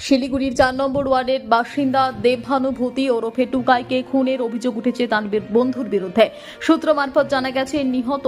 শিলিগুড়ির 4 নম্বর ওয়ার্ডের বাসিন্দা দেবভানুভূতি ওরফে টুকাইকে খুনের অভিযোগ উঠেছে তার বন্ধুর বিরুদ্ধে। সূত্র মারফত জানা গেছে, নিহত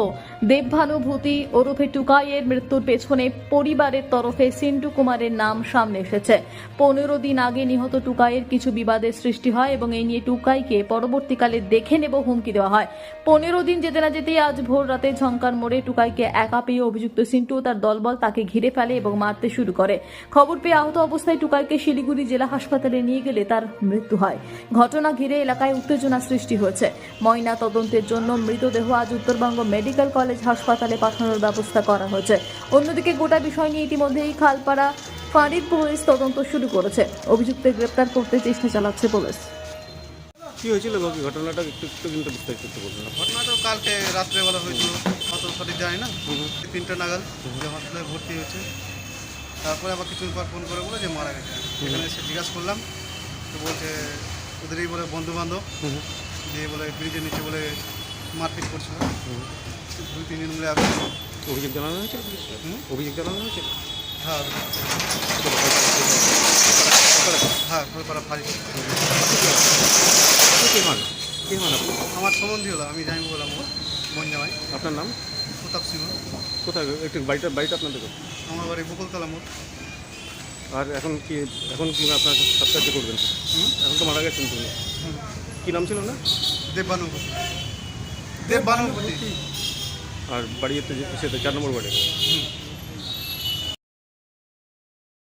দেবভানুভূতি ওরফে টুকাইয়ের মৃত্যুর পেছনে পরিবারের তরফে সিন্টু কুমারের নাম সামনে এসেছে। 15 দিন আগে নিহত টুকাইয়ের কিছু বিবাদের সৃষ্টি হয় এবং এই নিয়ে টুকাইকে পরবর্তীকালে দেখে নেব হুমকি দেওয়া হয়। 15 দিন যেতে না যেতেই আজ ভোর রাতে ঝঙ্কার মোড়ে টুকাইকে একা পেয়ে অভিযুক্ত সিন্টু ও তার দলবল তাকে ঘিরে ফেলে এবং মারতে শুরু করে। খবর পেয়ে আহত অবস্থায় টুকাইকে শিলিগুড়ি জেলা হাসপাতালে নিয়ে গেলে তার মৃত্যু হয়। ঘটনা ঘিরে এলাকায় উত্তেজনা সৃষ্টি হয়েছে। ময়না তদন্তের জন্য মৃতদেহ আজ উত্তরবঙ্গ মেডিকেল কলেজ হাসপাতালে পাঠানোর ব্যবস্থা করা হয়েছে। অন্যদিকে গোটা বিষয় নিয়ে ইতিমধ্যেই খালপাড়া ফাঁড়ির পুলিশ তদন্ত শুরু করেছে। অভিযুক্তদের গ্রেপ্তার করতে চেষ্টা চালাচ্ছে পুলিশ। কি হয়েছিল বাকি ঘটনাটা একটু কিন্তু বিস্তারিত একটু বলুন। ঘটনাটা কালকে রাত্রেবেলা হয়েছিল, অত সঠিক জানি না। 3টা নাগাদ যে হসপিটালে ভর্তি হয়েছে, তারপরে আবার কিছুদিন পর ফোন করে বলে যে মারা গেছে। এখানে এসে জিজ্ঞাসা করলাম, তো বলছে ওদেরই বলে বন্ধু বান্ধব দিয়ে বলে ব্রিজের নিচে বলে মারপিট করছিল। 2-3 দিন মিলে আসবে। অভিযোগ জানানো হয়েছিল? অভিযোগ জানানো হয়েছিল? হ্যাঁ হ্যাঁ, খোলপাড়া ফাঁড়ি। কে মান আপনি? আমার সম্বন্ধী হলো, আমি জানি বললাম ও বোন জামাই। আপনার নাম? প্রতাপ সিংহ। কোথায় একটু বাড়িটা আপনাদের? আমার বাড়ি বকুলতলা মোড়। আর এখন কি আপনার সাবস্ক্রাইব করবেন? এখন তো মারা গেছেন তুমি। কী নাম ছিল না? দেবভানুভূতি। দেবভানুভূতি। আর বাড়ি সেটা 4 নম্বর ওয়ার্ডে।